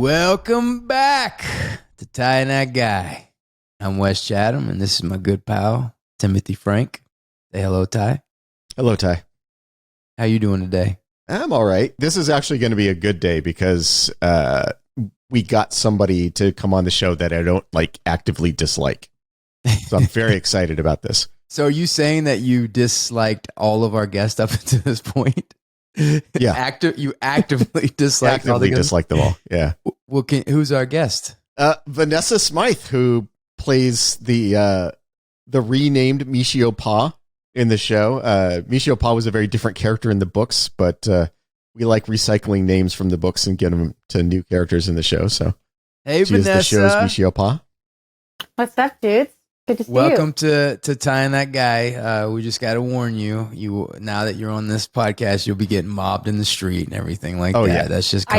Welcome back to Ty and That Guy. I'm Wes Chatham, and this is my good pal, Timothy Franck. Say hello, Ty. Hello, Ty. How you doing today? I'm all right. This is actually going to be a good day because we got somebody to come on the show that I don't actively dislike. So I'm very excited about this. So are you saying that you disliked all of our guests up until this point? Yeah. You actively disliked all the guests? Dislike them all. Yeah. Well, who's our guest? Vanessa Smythe, who plays the renamed Michio Pa in the show. Michio Pa was a very different character in the books, but we like recycling names from the books and getting them to new characters in the show. So, hey, she Vanessa. is the show's Michio Pa. What's up, dudes? Good to see Welcome to Ty and That Guy. We just got to warn you. Now that you're on this podcast, you'll be getting mobbed in the street and everything like that. Yeah. That's just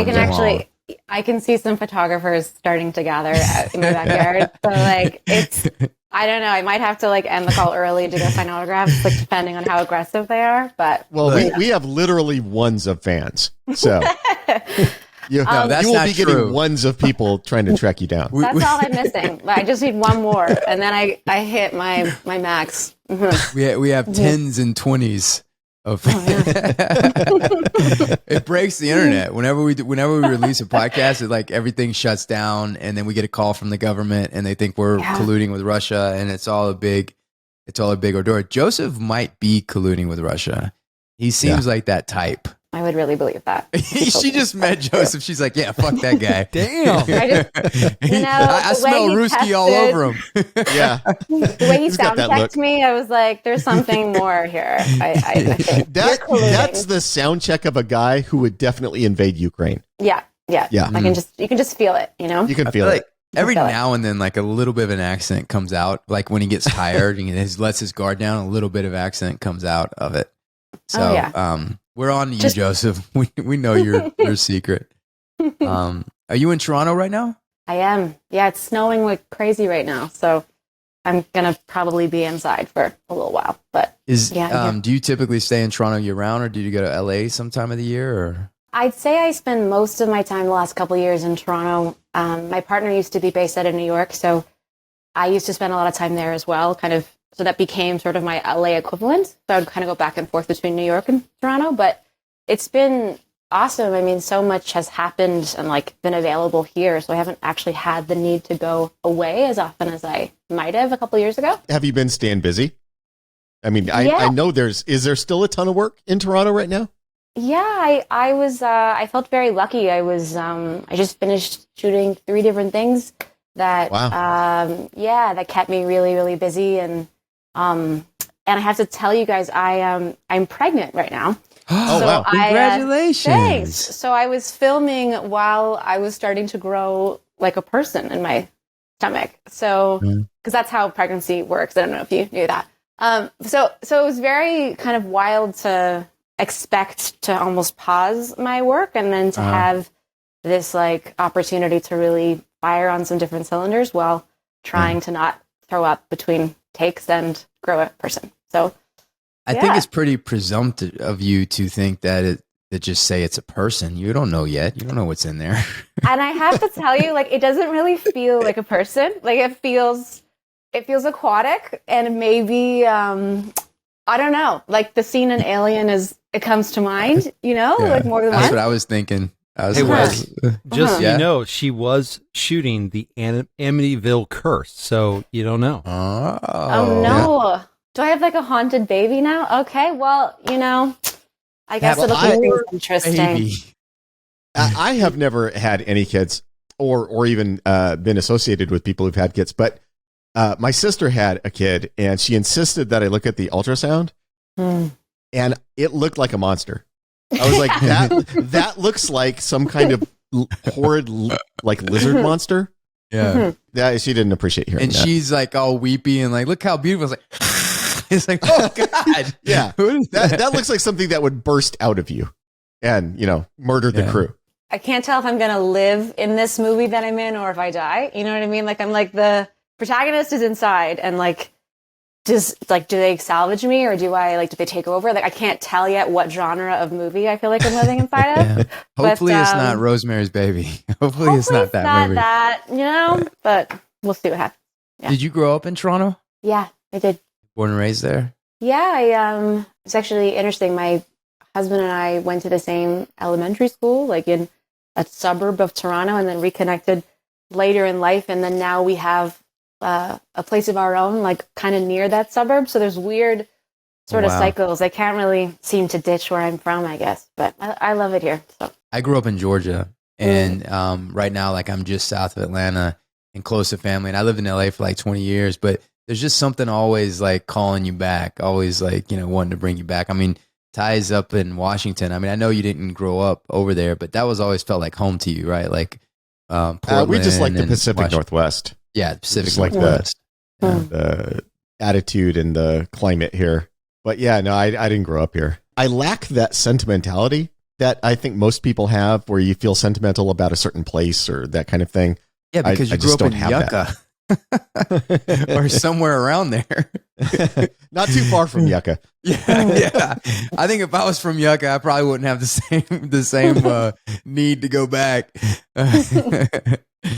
I can see some photographers starting to gather in my backyard. So I don't know. I might have to end the call early to go sign autographs, depending on how aggressive they are. But we have literally ones of fans, so you will be getting ones of people trying to track you down. That's all I'm missing. I just need one more, and then I hit my max. We have tens and 20s of. It breaks the internet whenever we release a podcast. Everything shuts down, and then we get a call from the government, and they think we're colluding with Russia, and it's all a big ordeal. Joseph might be colluding with Russia. He seems like that type. I would really believe that. She just met Joseph. She's like, yeah, fuck that guy. Damn. I smell Ruski all over him. Yeah. The way he sound checked me, I was like, there's something more here. I think. That's the sound check of a guy who would definitely invade Ukraine. Yeah. You can just feel it, you know? You can feel it. Every now and then, a little bit of an accent comes out. When he gets tired and he lets his guard down, a little bit of accent comes out of it. So, we're on to you, Joseph. We know your secret. Are you in Toronto right now? I am. Yeah, it's snowing like crazy right now, so I'm gonna probably be inside for a little while. But do you typically stay in Toronto year round, or do you go to LA some time of the year? Or I'd say I spend most of my time the last couple of years in Toronto. My partner used to be based out of New York, so I used to spend a lot of time there as well. So that became sort of my LA equivalent. So I'd kind of go back and forth between New York and Toronto, but it's been awesome. I mean, so much has happened and been available here. So I haven't actually had the need to go away as often as I might have a couple years ago. Have you been staying busy? I mean, I know is there still a ton of work in Toronto right now? Yeah, I felt very lucky. I just finished shooting 3 different things that, that kept me really, really busy. And I have to tell you guys, I'm pregnant right now. Oh, so wow. Congratulations. Thanks. So I was filming while I was starting to grow like a person in my stomach. So, because that's how pregnancy works. I don't know if you knew that. So it was very kind of wild to expect to almost pause my work and then to have this opportunity to really fire on some different cylinders while trying to not throw up between takes and grow a person. So I think it's pretty presumptive of you to think that just say it's a person. You don't know yet. You don't know what's in there. And I have to tell you, it doesn't really feel like a person. It feels aquatic, and maybe I don't know. The scene in Alien it comes to mind. You know, more than once. That's what I was thinking. Hey, Wes, just so you know, she was shooting the Amityville Curse, so you don't know. Oh no. Yeah. Do I have a haunted baby now? Okay, well, I guess it'll keep things interesting. Baby. I have never had any kids or even been associated with people who've had kids, but my sister had a kid, and she insisted that I look at the ultrasound, and it looked like a monster. I was like, that looks like some kind of horrid lizard monster. Yeah. Yeah, she didn't appreciate hearing that. And she's all weepy and look how beautiful. I was like, it's like, oh God. Yeah. That looks like something that would burst out of you and, murder the crew. I can't tell if I'm going to live in this movie that I'm in or if I die. You know what I mean? I'm the protagonist is inside and do they salvage me, or do they take over? Like, I can't tell yet what genre of movie I feel like I'm living inside of. Yeah. Hopefully it's not Rosemary's Baby. Hopefully it's not that movie. But we'll see what happens. Yeah. Did you grow up in Toronto? Yeah, I did. Born and raised there? Yeah, it's actually interesting. My husband and I went to the same elementary school, like in a suburb of Toronto, and then reconnected later in life. And then now we have a place of our own, like kind of near that suburb. So there's weird sort of cycles. I can't really seem to ditch where I'm from, I guess, but I love it here. So I grew up in Georgia, and right now, like, I'm just south of Atlanta and close to family. And I lived in LA for like 20 years, but there's just something always like calling you back, always like, wanting to bring you back. I mean, Ty's up in Washington. I mean, I know you didn't grow up over there, but that was always felt like home to you, right? Like Portland. We just like the Pacific Northwest. Yeah, Pacific like Northwest. The attitude and the climate here. But yeah, no, I didn't grow up here. I lack that sentimentality that I think most people have, where you feel sentimental about a certain place or that kind of thing. Yeah, because you grew up in Yucca. Or somewhere around there. Not too far from Yucca. Yeah. I think if I was from Yucca, I probably wouldn't have the same need to go back.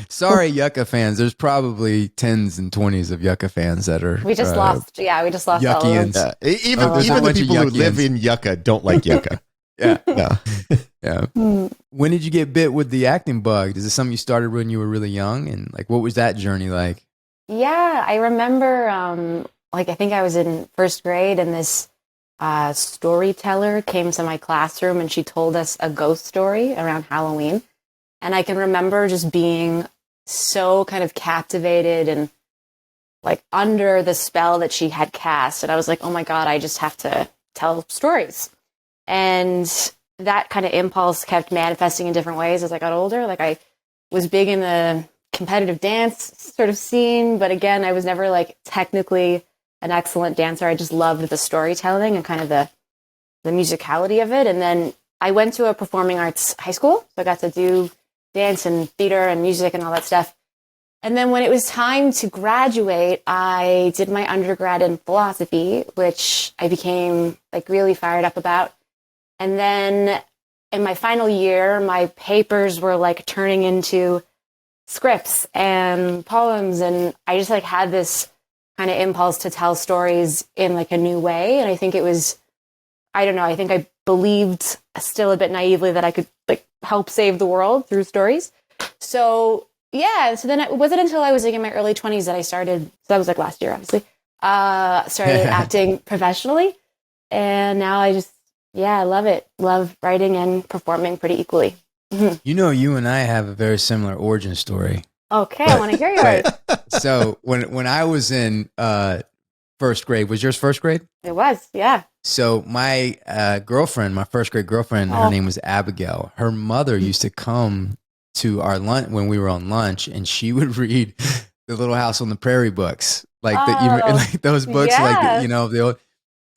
Sorry, Yucca fans. There's probably 10s and 20s of Yucca fans that are. We just lost Yuckians. Even the people who live in Yucca don't like Yucca. Yeah. No. Yeah. When did you get bit with the acting bug? Is this something you started when you were really young? And like, what was that journey like? Yeah, I remember, I think I was in first grade, and this storyteller came to my classroom, and she told us a ghost story around Halloween. And I can remember just being so kind of captivated and like under the spell that she had cast. And I was like, oh my God, I just have to tell stories. And that kind of impulse kept manifesting in different ways as I got older. Like, I was big in the competitive dance sort of scene, but again, I was never like technically an excellent dancer. I just loved the storytelling and kind of the musicality of it. And then I went to a performing arts high school, so I got to do dance and theater and music and all that stuff. And then when it was time to graduate, I did my undergrad in philosophy, which I became like really fired up about. And then in my final year, my papers were like turning into scripts and poems. And I just like had this kind of impulse to tell stories in like a new way. And I think it was, I don't know, I think I believed still a bit naively that I could like help save the world through stories. So yeah, so then it wasn't until I was like in my early 20s that I started, so that was like last year, obviously, started acting professionally. And now I just, I love it. Love writing and performing pretty equally. You and I have a very similar origin story. Okay, I want to hear yours. So when I was in first grade, was yours first grade? It was, yeah. So my girlfriend, my first grade girlfriend, her name was Abigail. Her mother used to come to our lunch when we were on lunch, and she would read the Little House on the Prairie books, like like those books, like the old.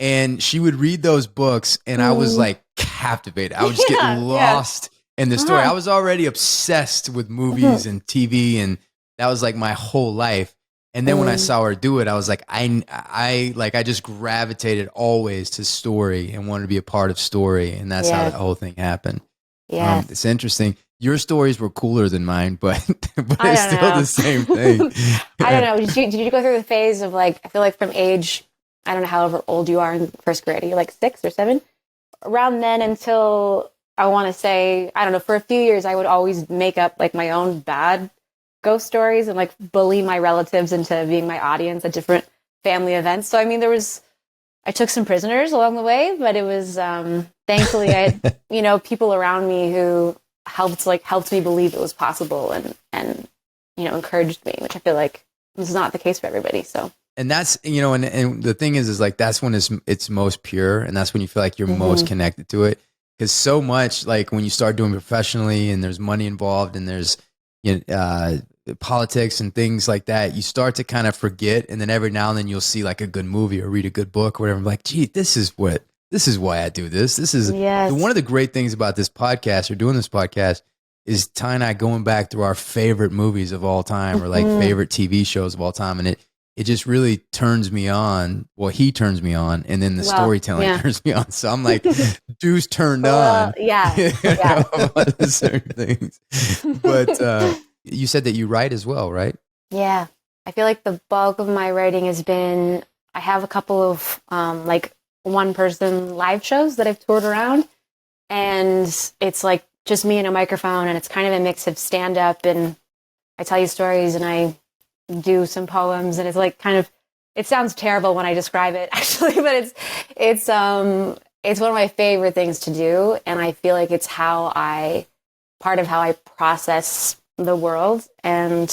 And she would read those books, and I was like captivated. I would just get lost in the story. I was already obsessed with movies and TV, and that was like my whole life. And then when I saw her do it, I was like, I just gravitated always to story and wanted to be a part of story, and that's how that whole thing happened. Yeah, it's interesting. Your stories were cooler than mine, but it's still the same thing. I don't know. Did you go through the phase of like, I feel like from age, I don't know, however old you are in first grade, are you like 6 or 7? Around then until, I want to say, I don't know, for a few years, I would always make up like my own bad ghost stories and like bully my relatives into being my audience at different family events. So, I mean, I took some prisoners along the way, but it was, thankfully I had, people around me who helped me believe it was possible and encouraged me, which I feel like is not the case for everybody. So. And that's, and the thing is like, that's when it's most pure. And that's when you feel like you're most connected to it. Because so much, like when you start doing professionally and there's money involved and there's politics and things like that, you start to kind of forget. And then every now and then you'll see like a good movie or read a good book or whatever. I'm like, gee, this is why I do this. This is one of the great things about this podcast or doing this podcast is Ty and I going back through our favorite movies of all time or like favorite TV shows of all time. And it it just really turns me on. Well, he turns me on, and then the storytelling turns me on. So I'm like, dude's turned on. Yeah. About certain things. But you said that you write as well, right? Yeah. I feel like the bulk of my writing has been, I have a couple of like one person live shows that I've toured around. And it's like just me and a microphone, and it's kind of a mix of stand up, and I tell you stories and I do some poems, and it's like kind of, it sounds terrible when I describe it actually, but it's one of my favorite things to do. And I feel like it's part of how I process the world and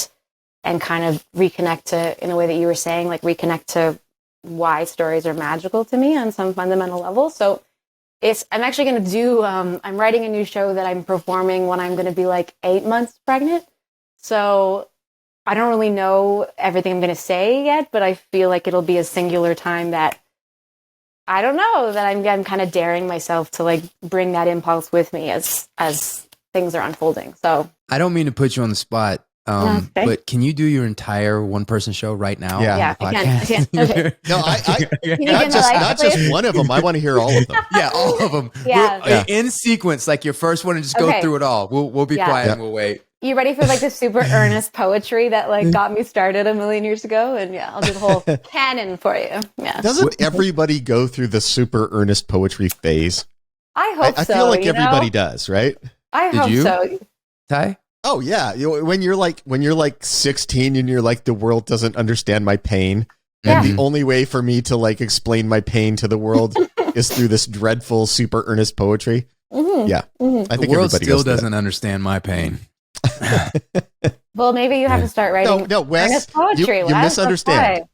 kind of reconnect to, in a way that you were saying, like reconnect to why stories are magical to me on some fundamental level. So I'm actually going to do, I'm writing a new show that I'm performing when I'm going to be like 8 months pregnant. So I don't really know everything I'm going to say yet, but I feel like it'll be a singular time that I don't know, that I'm kind of daring myself to like bring that impulse with me as things are unfolding. So I don't mean to put you on the spot, but can you do your entire one-person show right now? Yeah, I can. Okay. No, not just one of them. I want to hear all of them. Yeah, all of them. Yeah. In sequence, like your first one, and just go through it all. We'll be quiet and we'll wait. You ready for like the super earnest poetry that like got me started a million years ago? And I'll do the whole canon for you. Yeah. Doesn't everybody go through the super earnest poetry phase? I hope so. I feel like everybody does, right? I hope so. Ty? Oh yeah. When you're like 16 and you're like, the world doesn't understand my pain. And the only way for me to like explain my pain to the world is through this dreadful, super earnest poetry. Mm-hmm. Yeah. Mm-hmm. I think the world still doesn't understand my pain. Well, maybe you have to start writing. No, Wes, poetry. You misunderstand.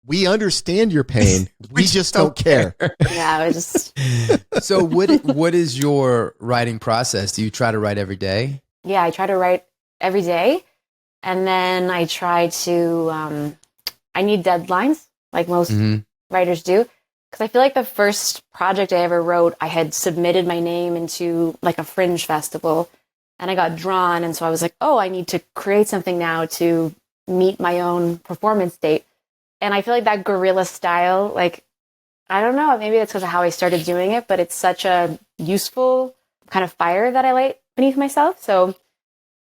We understand your pain. We just don't care. Yeah, So what is your writing process? Do you try to write every day? Yeah, I try to write every day. And then I try to, I need deadlines like most writers do. Because I feel like the first project I ever wrote, I had submitted my name into like a fringe festival and I got drawn. And so I was like, oh, I need to create something now to meet my own performance date. And I feel like that guerrilla style, like, I don't know, maybe that's because of how I started doing it, but it's such a useful kind of fire that I light beneath myself. So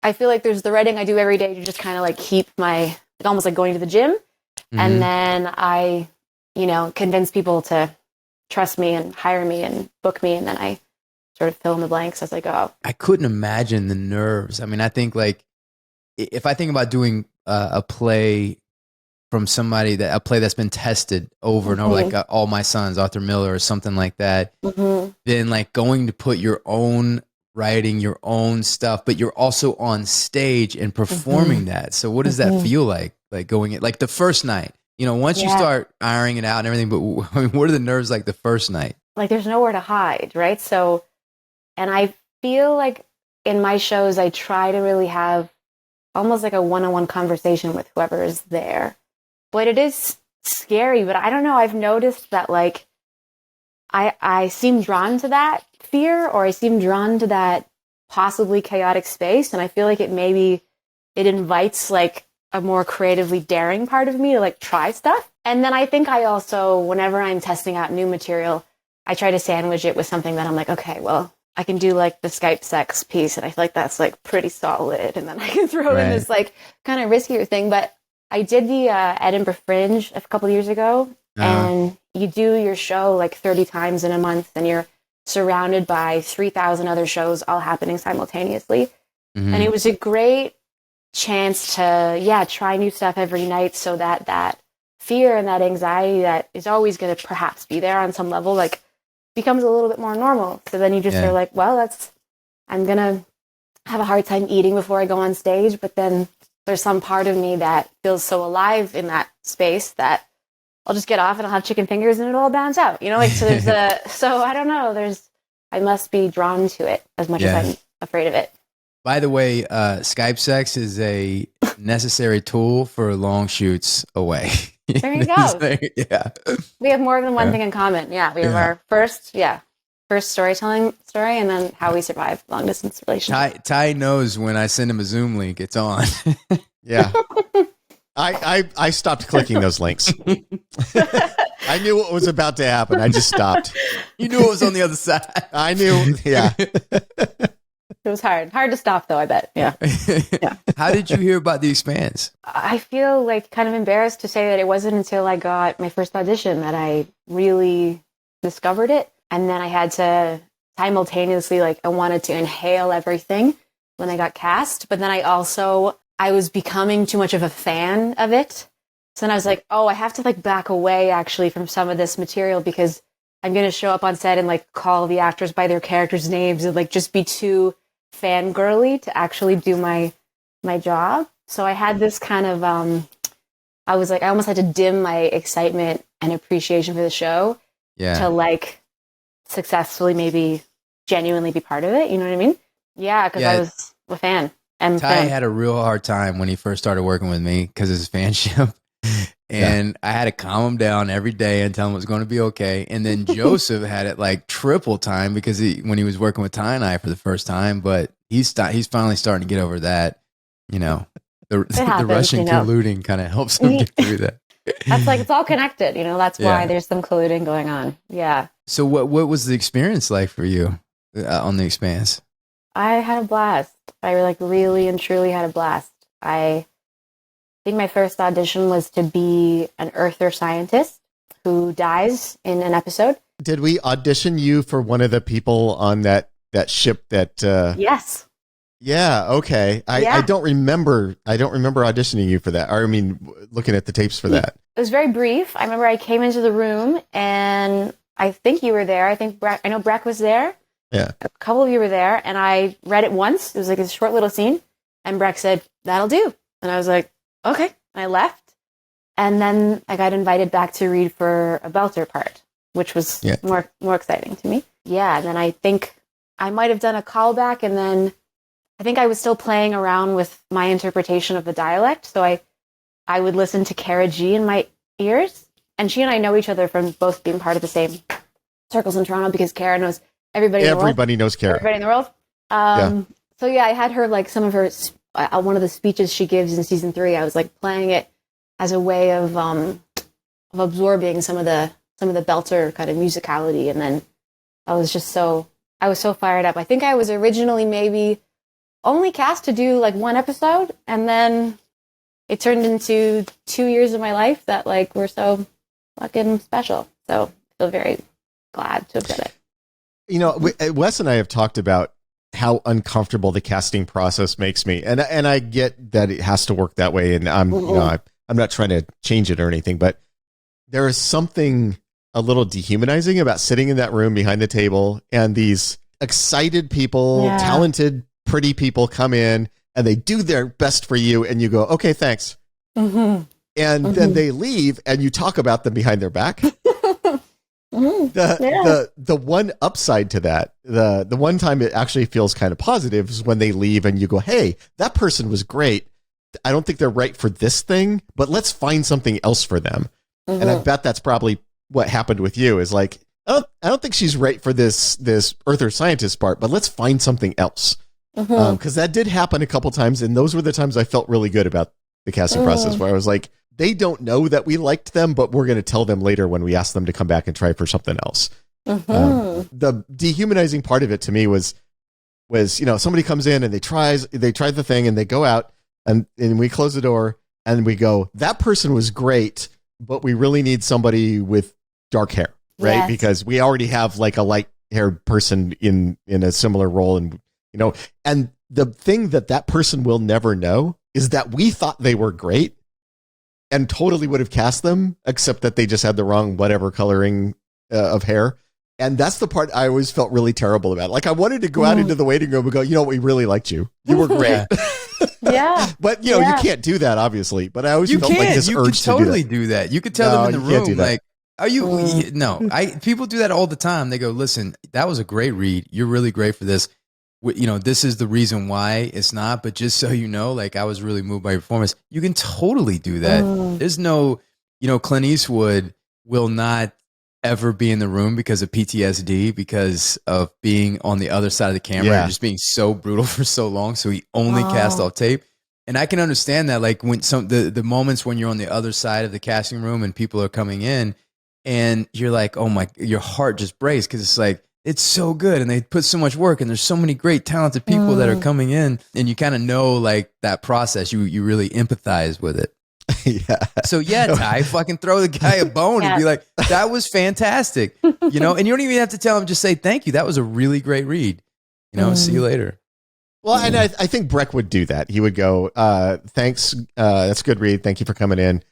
I feel like there's the writing I do every day to just kind of like keep like almost like going to the gym. Mm-hmm. And then I, convince people to trust me and hire me and book me. And then I sort of fill in the blanks as I go. I couldn't imagine the nerves. I mean, I think like, if I think about doing a play from somebody, a play that's been tested over and over, like All My Sons, Arthur Miller or something like that, then like going to put your own writing, your own stuff, but you're also on stage and performing that. So what does that feel like? Like going in, like the first night, once you start ironing it out and everything, but what are the nerves like the first night? Like there's nowhere to hide, right? So, and I feel like in my shows, I try to really have almost like a one-on-one conversation with whoever is there. But it is scary, but I don't know. I've noticed that like I seem drawn to that fear, or I seem drawn to that possibly chaotic space. And I feel like it invites like a more creatively daring part of me to like try stuff. And then I think I also, whenever I'm testing out new material, I try to sandwich it with something that I'm like, okay, well, I can do like the Skype sex piece. And I feel like that's like pretty solid. And then I can throw in this like kind of riskier thing. But I did the Edinburgh Fringe a couple of years ago, and you do your show like 30 times in a month, and you're surrounded by 3,000 other shows all happening simultaneously. And it was a great chance to, try new stuff every night, so that fear and that anxiety that is always going to perhaps be there on some level, like becomes a little bit more normal. So then you just are like, well, I'm going to have a hard time eating before I go on stage, but then there's some part of me that feels so alive in that space that I'll just get off and I'll have chicken fingers and it'll all bounce out, so there's so I don't know, I must be drawn to it as much as I'm afraid of it. By the way, Skype sex is a necessary tool for long shoots away. There you go. Yeah. We have more than one thing in common. Yeah. We have our first storytelling story, and then how we survive long distance relationships. Ty knows when I send him a Zoom link, it's on. Yeah. I stopped clicking those links. I knew what was about to happen. I just stopped. You knew it was on the other side. I knew. Yeah. It was hard to stop though, I bet. Yeah. How did you hear about The Expanse? I feel like kind of embarrassed to say that it wasn't until I got my first audition that I really discovered it. And then I had to simultaneously, like, I wanted to inhale everything when I got cast. But then I was becoming too much of a fan of it. So then I was like, oh, I have to like back away actually from some of this material because I'm going to show up on set and like call the actors by their characters' names and like just be too fangirly to actually do my job. So I had this kind of, I was like, I almost had to dim my excitement and appreciation for the show to like successfully maybe genuinely be part of it. You know what I mean? Yeah, because I was a fan. And Ty had a real hard time when he first started working with me because of his fanship. And I had to calm him down every day and tell him it was going to be okay. And then Joseph had it like triple time because when he was working with Ty and I for the first time, but he's finally starting to get over that. You know, the Russian colluding kind of helps him get through that. That's like, it's all connected, you know, that's why there's some colluding going on. Yeah. So what was the experience like for you on The Expanse? I had a blast. I like really and truly had a blast. I think my first audition was to be an earther scientist who dies in an episode. Did we audition you for one of the people on that ship that Yes. Yeah, okay. I don't remember auditioning you for that. Or, I mean, looking at the tapes for that. It was very brief. I remember I came into the room and I think you were there. I know Breck was there. Yeah. A couple of you were there and I read it once. It was like a short little scene and Breck said, "That'll do." And I was like, okay. And I left. And then I got invited back to read for a belter part, which was more exciting to me. Yeah. And then I think I might have done a callback and then I think I was still playing around with my interpretation of the dialect. So I would listen to Kara G in my ears. And she and I know each other from both being part of the same circles in Toronto because Kara knows everybody in the world. Everybody knows Kara. Everybody in the world. So yeah, I had her like some of her, one of the speeches she gives in season 3, I was like playing it as a way of absorbing some of the belter kind of musicality. And then I was so fired up. I think I was originally maybe only cast to do like one episode, and then it turned into 2 years of my life that like were so fucking special. So I feel very glad to have done it. You know, Wes and I have talked about how uncomfortable the casting process makes me, and I get that it has to work that way, and I'm not trying to change it or anything, but there is something a little dehumanizing about sitting in that room behind the table and these excited people, talented, pretty people come in and they do their best for you and you go, okay, thanks. Mm-hmm. And then they leave and you talk about them behind their back. The one upside to that, the one time it actually feels kind of positive is when they leave and you go, hey, that person was great. I don't think they're right for this thing, but let's find something else for them. Mm-hmm. And I bet that's probably what happened with you is like, I don't think she's right for this earther scientist part, but let's find something else. Because that did happen a couple times, and those were the times I felt really good about the casting process, where I was like, they don't know that we liked them, but we're going to tell them later when we ask them to come back and try for something else. The dehumanizing part of it to me was somebody comes in and they try the thing and they go out and we close the door and we go, that person was great, but we really need somebody with dark hair, right? Yes. Because we already have like a light haired person in a similar role, and and the thing that person will never know is that we thought they were great and totally would have cast them, except that they just had the wrong whatever coloring of hair. And that's the part I always felt really terrible about. Like I wanted to go out into the waiting room and go, we really liked you. You were great. Yeah. But you can't do that, obviously. But I always felt like this urge to totally do that. You could tell them in the room, like, are you? No, people do that all the time. They go, listen, that was a great read. You're really great for this. This is the reason why it's not, but just so you know, like I was really moved by your performance. You can totally do that. There's no, Clint Eastwood will not ever be in the room because of PTSD, because of being on the other side of the camera and just being so brutal for so long. So he only cast off tape. And I can understand that, like when the moments when you're on the other side of the casting room and people are coming in and you're like, oh my, your heart just breaks because it's like, it's so good and they put so much work and there's so many great talented people that are coming in and you kind of know like that process. You really empathize with it. Yeah. So yeah, Ty, fucking throw the guy a bone and be like, that was fantastic. You know, and you don't even have to tell him, just say thank you. That was a really great read. You know, see you later. Well, and I think Breck would do that. He would go, thanks. That's a good read. Thank you for coming in.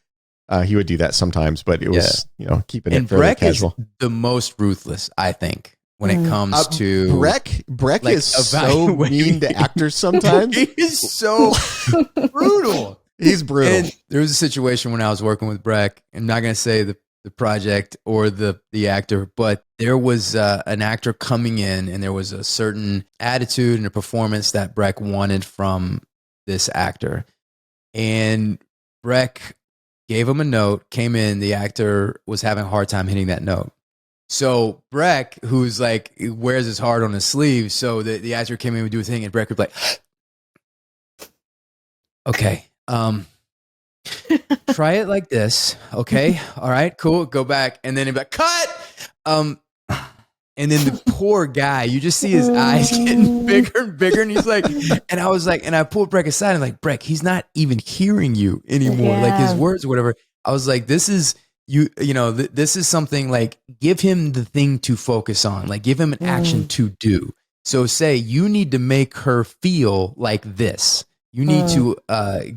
He would do that sometimes, but it was, you know, keeping it fairly Breck casual. is the most ruthless, I think, when it comes to Breck like, is so mean to actors sometimes. He is so brutal. He's brutal. And there was a situation when I was working with Breck. I'm not going to say the project or the actor, but there was an actor coming in and there was a certain attitude and a performance that Breck wanted from this actor. And Breck gave him a note, came in, the actor was having a hard time hitting that note. So Breck, who's like, wears his heart on his sleeve, so the actor came in and would do a thing and Breck would be like, okay, try it like this. Okay. All right, cool. Go back. And then he'd be like, cut. And then the poor guy, you just see his eyes getting bigger and bigger. And he's like, and I was like, and I pulled Breck aside and like, Breck, he's not even hearing you anymore. Like his words or whatever. I was like, this is, you know, this is something like, give him the thing to focus on, like give him an action to do. So say you need to make her feel like this. You need to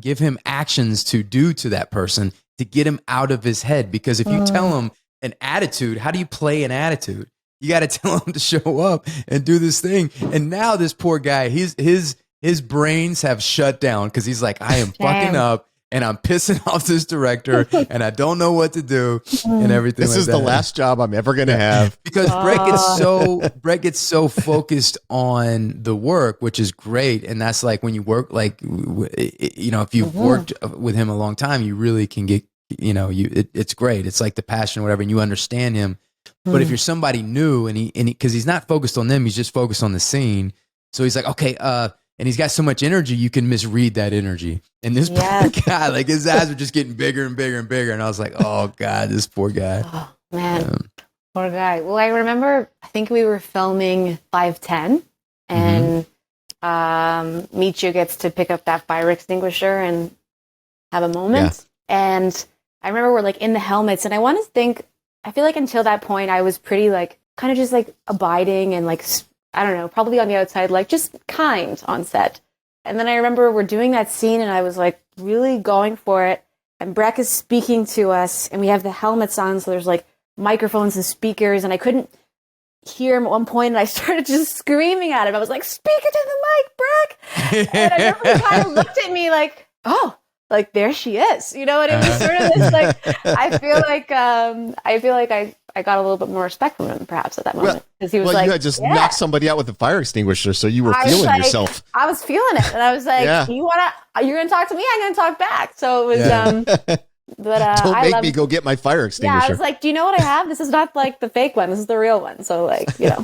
give him actions to do to that person to get him out of his head. Because if you tell him an attitude, how do you play an attitude? You got to tell him to show up and do this thing. And now this poor guy, his brains have shut down because he's like, I am fucking up and I'm pissing off this director and I don't know what to do and everything. This is the last job I'm ever going to have. Because Breck gets so focused on the work, which is great. And that's like when you work, like, you know, if you've worked with him a long time, you really can get, you know, it's great. It's like the passion or whatever, and you understand him. But if you're somebody new and he, cause he's not focused on them, he's just focused on the scene. So he's like, okay, and he's got so much energy, you can misread that energy. And this poor guy, like his eyes were just getting bigger and bigger and bigger. And I was like, oh God, this poor guy. Oh man, poor guy. Well, I remember, I think we were filming 510 and Michio gets to pick up that fire extinguisher and have a moment. Yeah. And I remember we're like in the helmets and I feel like until that point, I was pretty like, kind of just like abiding and like, I don't know, probably on the outside, like just kind on set. And then I remember we're doing that scene and I was like really going for it. And Breck is speaking to us and we have the helmets on. So there's like microphones and speakers and I couldn't hear him at one point and I started just screaming at him. I was like, speak into the mic, Breck. And I remember he kind of looked at me like, oh, like there she is, you know, and it was sort of this like, I feel like I got a little bit more respect from him perhaps at that moment because he was like, you had just knocked somebody out with a fire extinguisher, so you were feeling yourself. I was feeling it, and I was like, you're gonna talk to me, I'm gonna talk back. So it was, but don't make me go get my fire extinguisher. Yeah, I was like, do you know what I have? This is not like the fake one. This is the real one. So like, you know,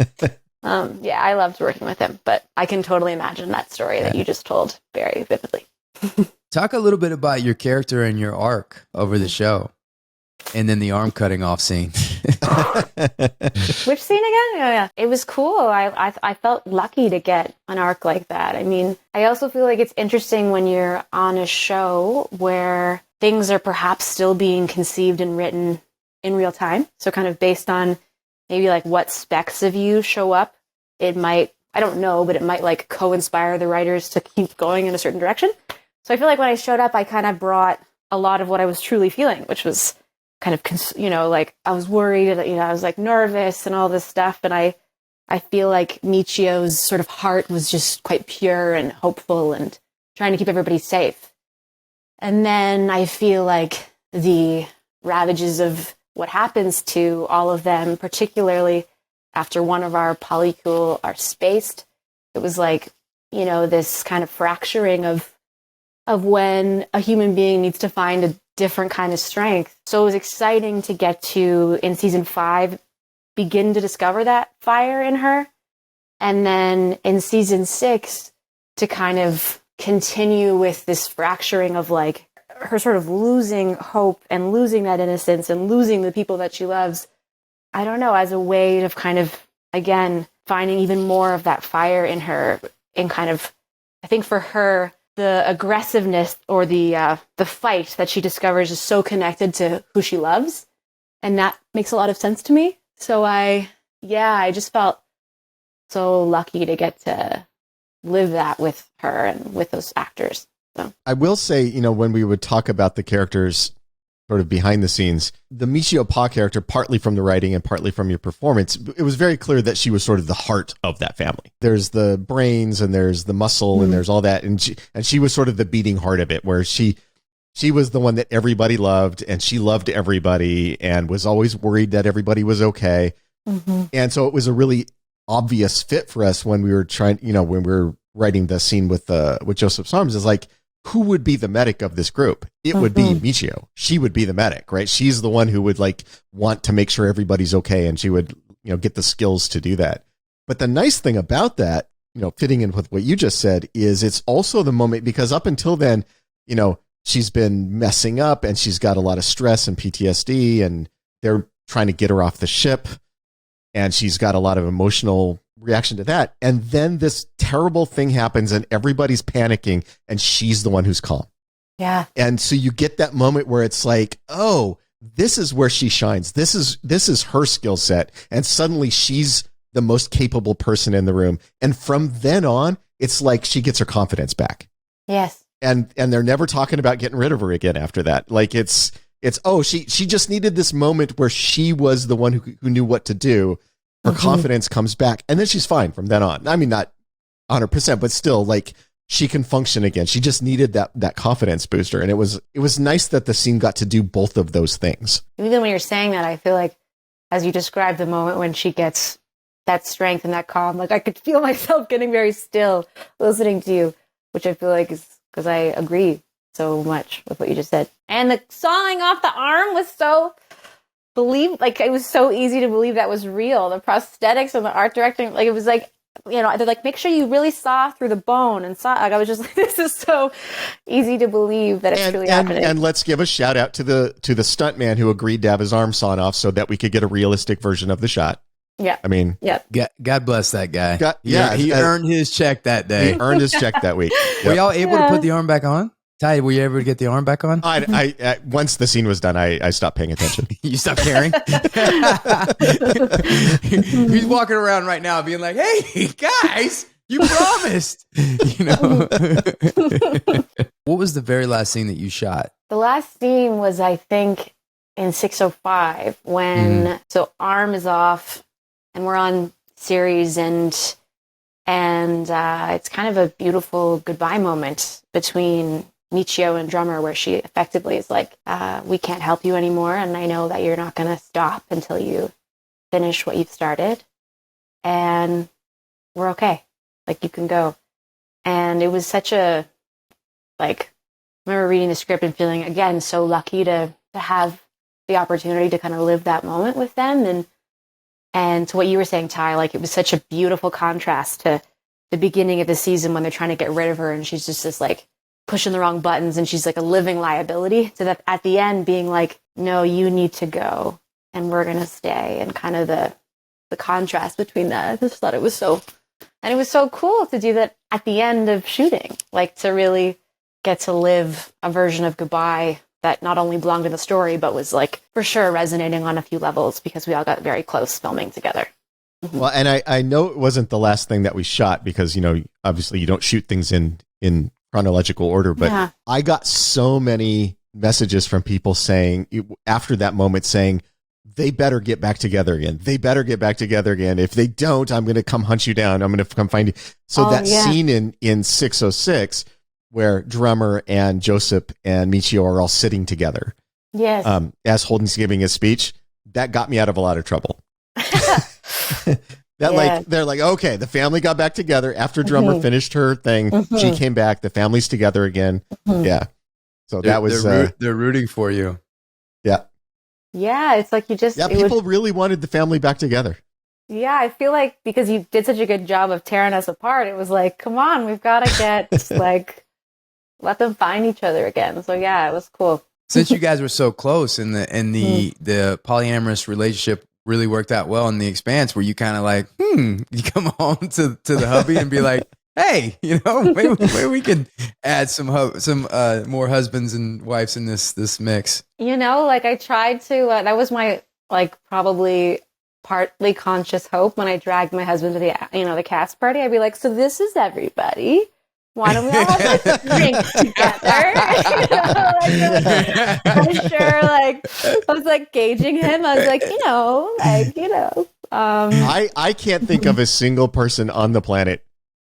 I loved working with him, but I can totally imagine that story that you just told very vividly. Talk a little bit about your character and your arc over the show. And then the arm cutting off scene. Which scene again? Yeah. It was cool. I felt lucky to get an arc like that. I mean, I also feel like it's interesting when you're on a show where things are perhaps still being conceived and written in real time. So kind of based on maybe like what specs of you show up, it might, I don't know, but it might like co-inspire the writers to keep going in a certain direction. So I feel like when I showed up, I kind of brought a lot of what I was truly feeling, which was kind of, you know, like I was worried, you know, I was like nervous and all this stuff. And I feel like Michio's sort of heart was just quite pure and hopeful and trying to keep everybody safe. And then I feel like the ravages of what happens to all of them, particularly after one of our polycule are spaced, it was like, you know, this kind of fracturing of when a human being needs to find a different kind of strength. So it was exciting to get to, in season 5, begin to discover that fire in her. And then in season 6, to kind of continue with this fracturing of like her sort of losing hope and losing that innocence and losing the people that she loves, I don't know, as a way of kind of, again, finding even more of that fire in her, and kind of, I think for her, the aggressiveness or the fight that she discovers is so connected to who she loves. And that makes a lot of sense to me. So I just felt so lucky to get to live that with her and with those actors. So I will say, when we would talk about the characters sort of behind the scenes, the Michio Pa character, partly from the writing and partly from your performance, it was very clear that she was sort of the heart of that family. There's the brains and there's the muscle and there's all that. And she was sort of the beating heart of it, where she was the one that everybody loved, and she loved everybody and was always worried that everybody was okay. And so it was a really obvious fit for us when we were trying, when we were writing the scene with Joseph's arms, is like, who would be the medic of this group? It would be Michio. She would be the medic, right? She's the one who would like want to make sure everybody's okay, and she would, get the skills to do that. But the nice thing about that, fitting in with what you just said, is it's also the moment, because up until then, she's been messing up and she's got a lot of stress and PTSD, and they're trying to get her off the ship, and she's got a lot of emotional reaction to that. And then this terrible thing happens and everybody's panicking, and she's the one who's calm. yeah. And so you get that moment where it's like, oh, this is where she shines. This is her skill set. And suddenly she's the most capable person in the room. And from then on, it's like she gets her confidence back. Yes. And they're never talking about getting rid of her again after that. Like it's she just needed this moment where she was the one who knew what to do. Her confidence comes back, and then she's fine from then on. I mean, not 100%, but still, like, she can function again. She just needed that confidence booster, and it was nice that the scene got to do both of those things. Even when you're saying that, I feel like, as you described the moment when she gets that strength and that calm, like I could feel myself getting very still listening to you, which I feel like is because I agree so much with what you just said. And the sawing off the arm was so it was so easy to believe that was real. The prosthetics and the art directing, like, it was like, they're like, make sure you really saw through the bone and saw. Like, I was just like, this is so easy to believe that it's truly happening. And let's give a shout out to the stuntman who agreed to have his arm sawn off so that we could get a realistic version of the shot. Yeah. I mean, yeah. God bless that guy. He earned his check that day. He earned his check that week. Yep. Were y'all able to put the arm back on? Ty, were you able to get the arm back on? I once the scene was done, I stopped paying attention. You stopped caring? He's walking around right now being like, hey, guys, you promised. What was the very last scene that you shot? The last scene was, I think, in 605 when, so arm is off and we're on series, and it's kind of a beautiful goodbye moment between Michio and drummer, where she effectively is like, we can't help you anymore, and I know that you're not going to stop until you finish what you've started, and we're okay, like, you can go. And it was such a, like, I remember reading the script and feeling, again, so lucky to have the opportunity to kind of live that moment with them. And to what you were saying, Ty, like, it was such a beautiful contrast to the beginning of the season when they're trying to get rid of her and she's just this, like, pushing the wrong buttons and she's like a living liability, to that at the end being like, no, you need to go and we're going to stay. And kind of the contrast between that. I just thought it was so cool to do that at the end of shooting, like, to really get to live a version of goodbye that not only belonged in the story, but was, like, for sure resonating on a few levels, because we all got very close filming together. Well, and I know it wasn't the last thing that we shot, because, obviously you don't shoot things in chronological order, but yeah. I got so many messages from people saying, after that moment, saying, they better get back together again. They better get back together again. If they don't, I'm going to come hunt you down. I'm going to come find you. So scene in 606, where drummer and Joseph and Michio are all sitting together. Yes. As Holden's giving his speech, that got me out of a lot of trouble. Like, they're like, okay, the family got back together after drummer finished her thing. She came back. The family's together again. Yeah. So they're rooting for you. Yeah. Yeah. It's like people really wanted the family back together. Yeah. I feel like because you did such a good job of tearing us apart, it was like, come on, we've got to get like let them find each other again. So yeah, it was cool. Since you guys were so close and the polyamorous relationship really worked out well in The Expanse, where you kind of like, you come home to the hubby and be like, hey, maybe we can add some more husbands and wives in this mix. Like I tried to, that was my like probably partly conscious hope when I dragged my husband to the cast party. I'd be like, so this is everybody. Why don't we all have a drink together? I'm sure, I was like gauging him. I was like, I can't think of a single person on the planet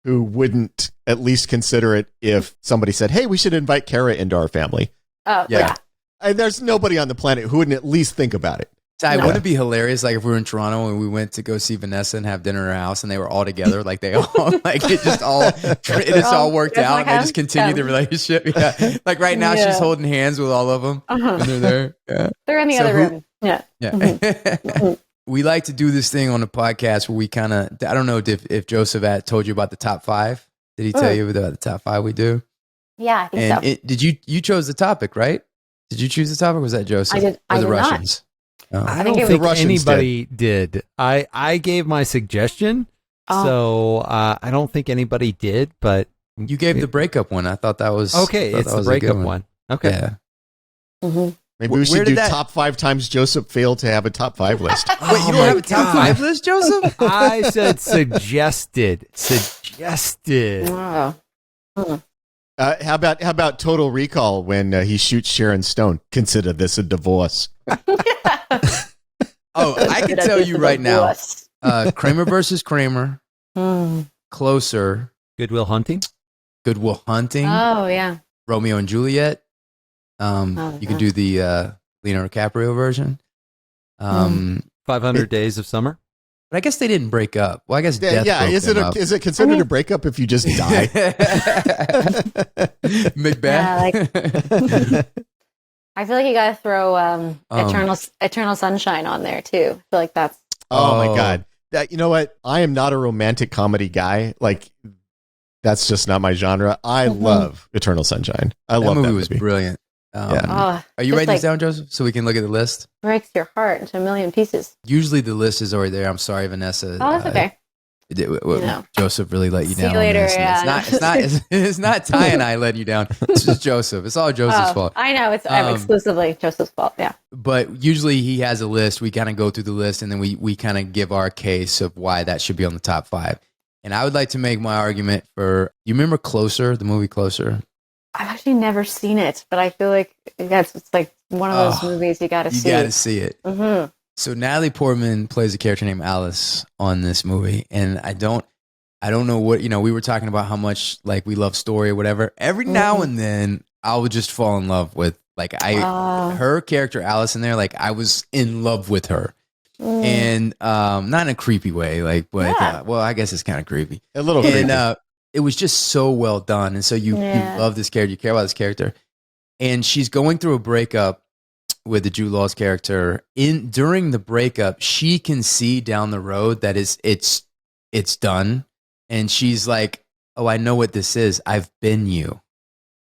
who wouldn't at least consider it if somebody said, hey, we should invite Kara into our family. Oh, yeah. And there's nobody on the planet who wouldn't at least think about it. Wouldn't it be hilarious, like if we were in Toronto and we went to go see Vanessa and have dinner at her house and they were all together, like they all, like it just all worked out and they just continued the relationship. Yeah. Like right now she's holding hands with all of them and they're there. Yeah. They're in the other room. Yeah. Yeah. Mm-hmm. We like to do this thing on the podcast where we kind of, I don't know if Joseph told you about the top 5. Did he tell you about the top 5 we do? Yeah, I think so. Did you chose the topic, right? Did you choose the topic or was that Joseph? I did the not. Russians? Oh. I don't think anybody did. I gave my suggestion, so I don't think anybody did. But you gave the breakup one. I thought that was okay. It's the breakup one. Okay. Yeah. Mm-hmm. Maybe we should do top 5 times Joseph failed to have a top 5 list. Wait, you don't have a top 5 list, Joseph? I said suggested. Wow. How about Total Recall when he shoots Sharon Stone? Consider this a divorce. I can tell you right now. Kramer versus Kramer. Closer. Good Will Hunting. Oh yeah. Romeo and Juliet. You can do the Leonardo DiCaprio version. 500 Days of Summer. But I guess they didn't break up. Well, I guess death broke is them up. Is it considered a breakup if you just die? Macbeth. Yeah, I feel like you gotta throw Eternal Sunshine on there too. I feel like that's. Oh my god! You know what? I am not a romantic comedy guy. Like that's just not my genre. I love Eternal Sunshine. I love that movie. Was brilliant. Yeah. Are you writing this down, Joseph, so we can look at the list? Breaks your heart into a million pieces. Usually the list is already there. I'm sorry, Vanessa. Oh, that's okay. Joseph really let you down. See you later. It's not Ty and I letting you down. It's just Joseph. It's all Joseph's fault. I know. It's exclusively Joseph's fault. Yeah. But usually he has a list. We kind of go through the list and then we kind of give our case of why that should be on the top 5. And I would like to make my argument for. You remember Closer, the movie Closer? I've actually never seen it, but I feel like it's like one of those movies you got to see. You got to see it. Mm-hmm. So Natalie Portman plays a character named Alice on this movie, and I don't know what we were talking about how much like we love story or whatever. Every now and then, I would just fall in love with her character Alice in there. Like I was in love with her, and not in a creepy way, well, I guess it's kind of creepy, a little creepy. And it was just so well done, and so you love this character, you care about this character, and she's going through a breakup with the Jude Law's character. During the breakup, she can see down the road that it's done, and she's like, "Oh, I know what this is. I've been you."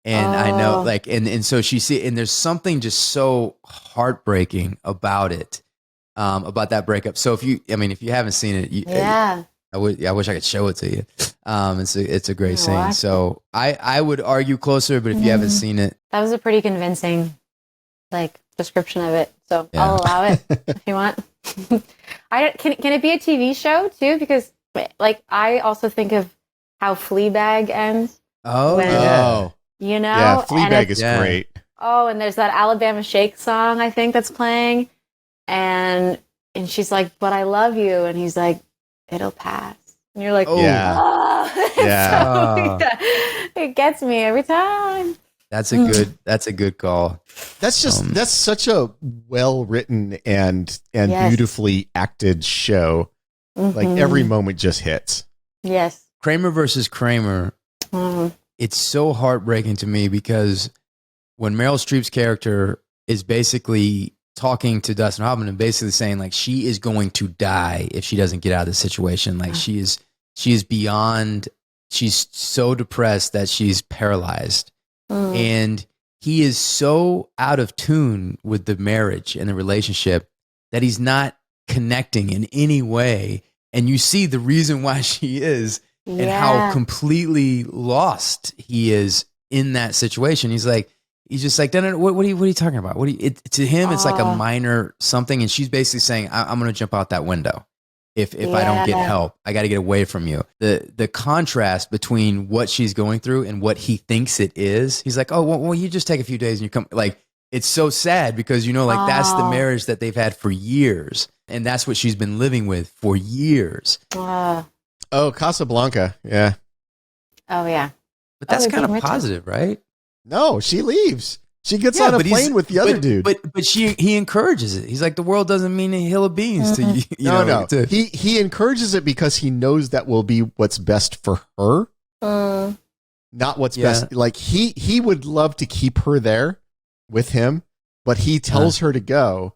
And I know, and so she see, and there's something just so heartbreaking about it, about that breakup. So if you haven't seen it, I wish I could show it to you. It's a great scene. So I would argue Closer, but if you haven't seen it, that was a pretty convincing, description of it. So I'll allow it if you want. Can it be a TV show too? Because I also think of how Fleabag ends. Yeah, Fleabag is great. Oh, and there's that Alabama Shake song I think that's playing, and she's like, "But I love you," and he's like, "It'll pass." And you're like, it gets me every time. That's a good call. That's such a well written and beautifully acted show. Like every moment just hits. Yes. Kramer versus Kramer. It's so heartbreaking to me because when Meryl Streep's character is basically talking to Dustin Hoffman and basically saying like she is going to die if she doesn't get out of this situation. Like she is beyond. She's so depressed that she's paralyzed. And he is so out of tune with the marriage and the relationship that he's not connecting in any way. And you see the reason why she is and how completely lost he is in that situation. He's just like, no, what are you talking about? To him, it's like a minor something. And she's basically saying, I'm going to jump out that window. If I don't get help, I got to get away from you. The contrast between what she's going through and what he thinks it is. He's like, oh, well, you just take a few days and you come. Like, it's so sad because, that's the marriage that they've had for years. And that's what she's been living with for years. Oh, Casablanca. Yeah. Oh, yeah. But that's kind of positive, right? No, she leaves. She gets on a plane with the other dude. But he encourages it. He's like, the world doesn't mean a hill of beans to you. No. He encourages it because he knows that will be what's best for her. Not what's best. Like he would love to keep her there with him, but he tells her to go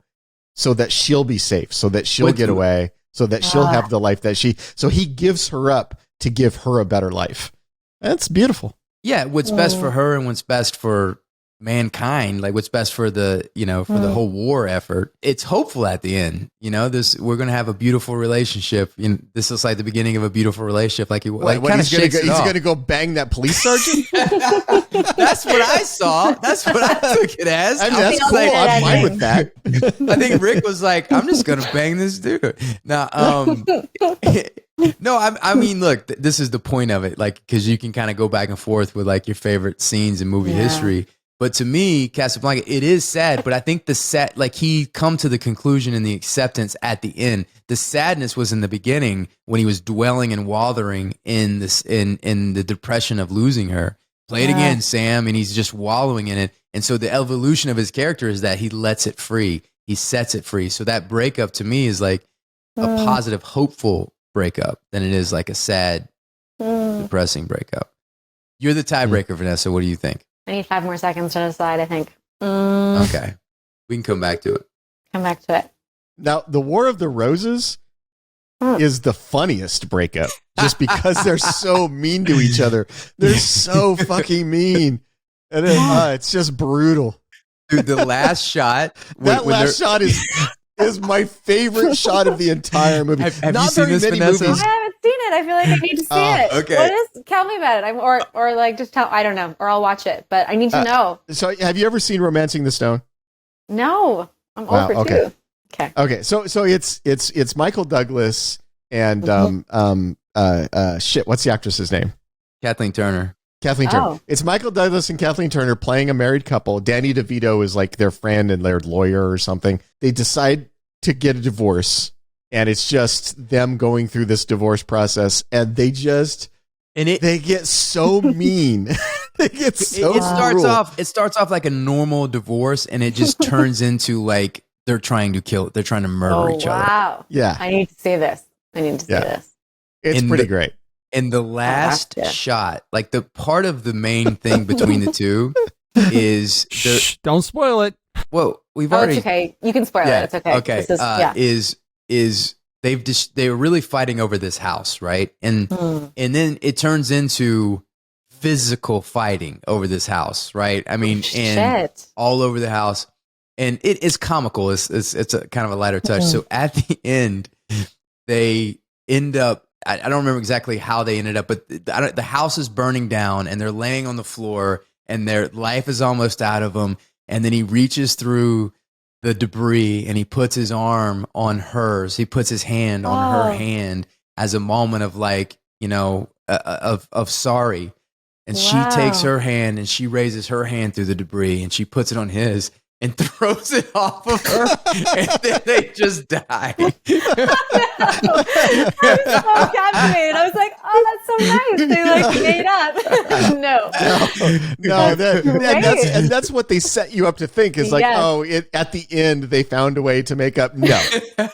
so that she'll be safe, so that she'll get away, so that she'll have the life that so he gives her up to give her a better life. That's beautiful. Yeah. What's best for her and what's best for mankind, like what's best for the for the whole war effort. It's hopeful at the end. We're gonna have a beautiful relationship. This is like the beginning of a beautiful relationship. Like he's gonna go bang that police sergeant. That's what I saw. That's what I took it as. I mean, that's cool. I'm fine with that. I think Rick was like, I'm just gonna bang this dude. Now, no, I mean, look, this is the point of it. Like, because you can kind of go back and forth with like your favorite scenes in movie history. But to me, Casablanca, it is sad, but I think he come to the conclusion and the acceptance at the end. The sadness was in the beginning when he was dwelling and wallowing in this, in the depression of losing her. Play it again, Sam, and he's just wallowing in it. And so the evolution of his character is that he lets it free. He sets it free. So that breakup to me is like a positive, hopeful breakup than it is like a sad, depressing breakup. You're the tiebreaker, Vanessa. What do you think? I need 5 more seconds to decide, I think. Okay. We can come back to it. Come back to it. Now, the War of the Roses is the funniest breakup just because they're so mean to each other. They're so fucking mean. And it's just brutal. Dude, the last shot. That last shot is my favorite shot of the entire movie. Have you seen this, Vanessa? I haven't seen it. I feel like I need to see it. Okay. What is? Tell me about it. Or like just tell. I don't know. Or I'll watch it. But I need to know. So, have you ever seen *Romancing the Stone*? No, I'm over okay. too. Okay. Okay. So it's Michael Douglas and what's the actress's name? Kathleen Turner. Kathleen Turner. It's Michael Douglas and Kathleen Turner playing a married couple. Danny DeVito is like their friend and their lawyer or something. They decide to get a divorce, and it's just them going through this divorce process, and they get so mean. They get so it starts off like a normal divorce, and it just turns into like they're trying to murder each other. Wow. Yeah. I need to see this. It's pretty great. And the last shot, like the part of the main thing between the two is don't spoil it. Well, we've already. It's okay. You can spoil it. It's okay. Okay. They're really fighting over this house, right? And then it turns into physical fighting over this house, right? I mean, and all over the house, and it is comical. It's a kind of a lighter touch. So at the end, they end up. I don't remember exactly how they ended up, but the house is burning down, and they're laying on the floor, and their life is almost out of them. And then he reaches through the debris, and he puts his arm on hers. He puts his hand on her hand as a moment of like, of sorry. And she takes her hand, and she raises her hand through the debris, and she puts it on his and throws it off of her, and then they just die. I was so captivated. I was like, "Oh, that's so nice." They like made up. No, that's what they set you up to think is like, at the end they found a way to make up. No,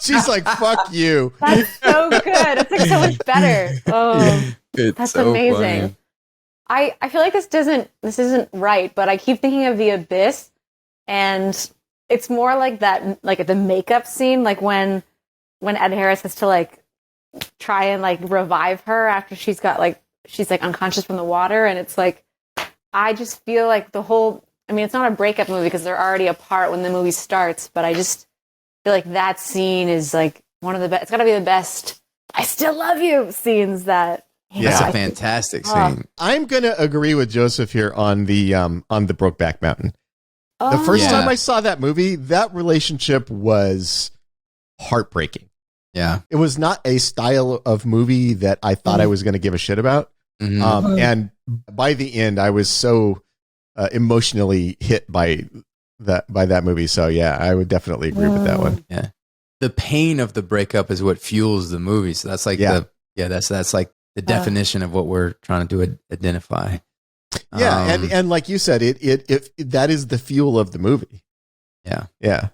she's like, "Fuck you." That's so good. It's like so much better. Oh, that's so amazing. Funny. I feel like this isn't right, but I keep thinking of The Abyss. And it's more like that, like the makeup scene, like when Ed Harris has to like try and like revive her after she's unconscious from the water, and it's like I just feel like the whole, I mean, it's not a breakup movie because they're already apart when the movie starts, but I just feel like that scene is like one of the best. It's got to be the best I still love you scenes that. That's a fantastic scene. I'm going to agree with Joseph here on the Brokeback Mountain. The first time I saw that movie, that relationship was heartbreaking. Yeah. It was not a style of movie that I thought I was going to give a shit about. And by the end, I was so emotionally hit by that movie. So yeah, I would definitely agree with that one. Yeah. The pain of the breakup is what fuels the movie. So that's like that's like the definition of what we're trying to identify. Yeah, and like you said, it that is the fuel of the movie. Yeah. Yeah.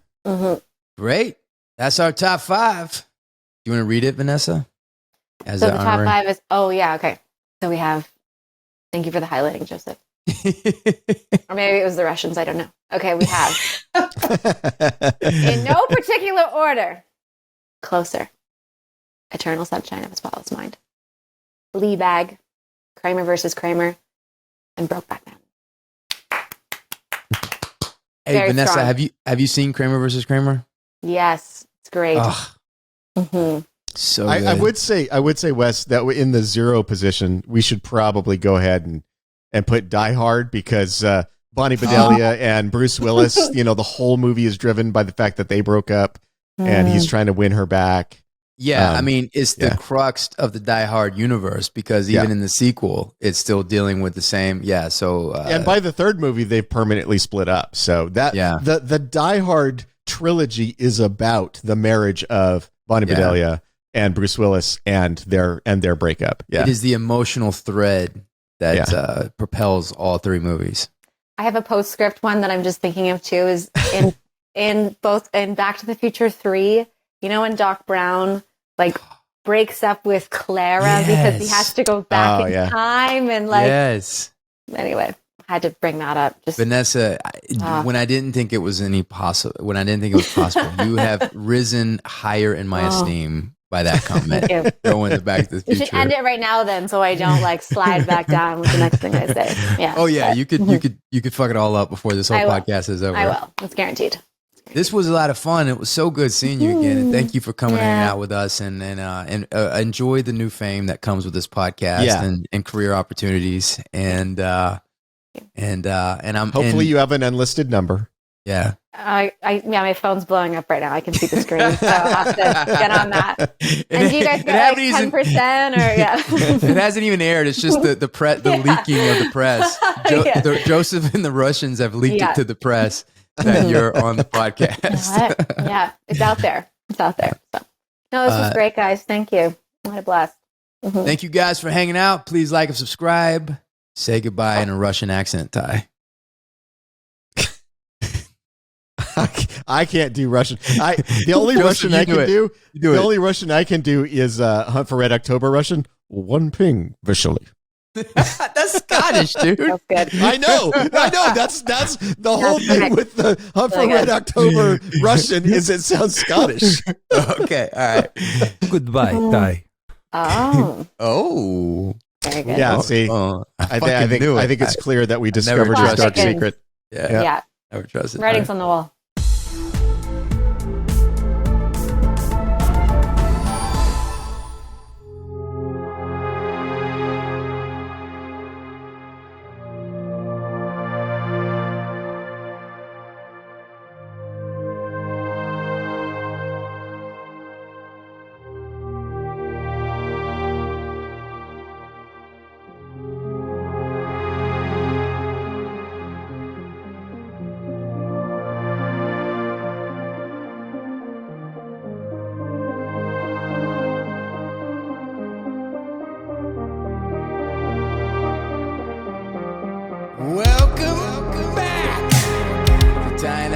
Great. That's our top 5. You want to read it, Vanessa? So the top 5 is okay. So we have. Thank you for the highlighting, Joseph. Or maybe it was the Russians. I don't know. Okay, we have in no particular order. Closer. Eternal Sunshine of a Spotless Mind. Fleabag. Kramer versus Kramer. And Brokeback Mountain. Hey, very Vanessa, strong. Have you seen Kramer versus Kramer? Yes, it's great. So I would say, Wes, that in the 0 position, we should probably go ahead and put Die Hard because Bonnie Bedelia and Bruce Willis, the whole movie is driven by the fact that they broke up and he's trying to win her back. Yeah, I mean, it's the crux of the Die Hard universe because even in the sequel, it's still dealing with the same. Yeah, so and by the third movie, they've permanently split up. So that the Die Hard trilogy is about the marriage of Bonnie Bedelia and Bruce Willis and their breakup. Yeah, it is the emotional thread that propels all 3 movies. I have a postscript one that I'm just thinking of too. Is in Back to the Future 3. You know when Doc Brown breaks up with Clara because he has to go back in time and anyway, I had to bring that up. Just Vanessa, when I didn't think it was possible, you have risen higher in my esteem by that comment. Going to Back to the Future. You should end it right now then, so I don't slide back down with the next thing I say. Yeah. Oh yeah, you could fuck it all up before this whole podcast is over. I will. It's guaranteed. This was a lot of fun. It was so good seeing you again, and thank you for coming and hanging out with us, and enjoy the new fame that comes with this podcast and career opportunities, and I'm hopefully you have an unlisted number. Yeah. My phone's blowing up right now. I can see the screen, so I'll have to get on that. And do you guys get 10% or It hasn't even aired. It's just the leaking of the press. Joseph and the Russians have leaked it to the press that you're on the podcast. Yeah, it's out there. So, no, this was great, guys. Thank you. What a blast. Thank you guys for hanging out. Please like and subscribe. Say goodbye in a Russian accent, Ty. I can't do Russian. The only Russian I can do. The only Russian I can do is Hunt for Red October Russian. One ping, Vasily. That's Scottish, dude. That's good. I know. That's the whole thing with the Hunt for Red October Russian is it sounds Scottish. Okay, all right. Goodbye, Ty. Oh. Very good. Yeah. See, I think it's clear that we discovered your dark secret. Yeah. Never trust it. Writings on the wall. Welcome back to Ty and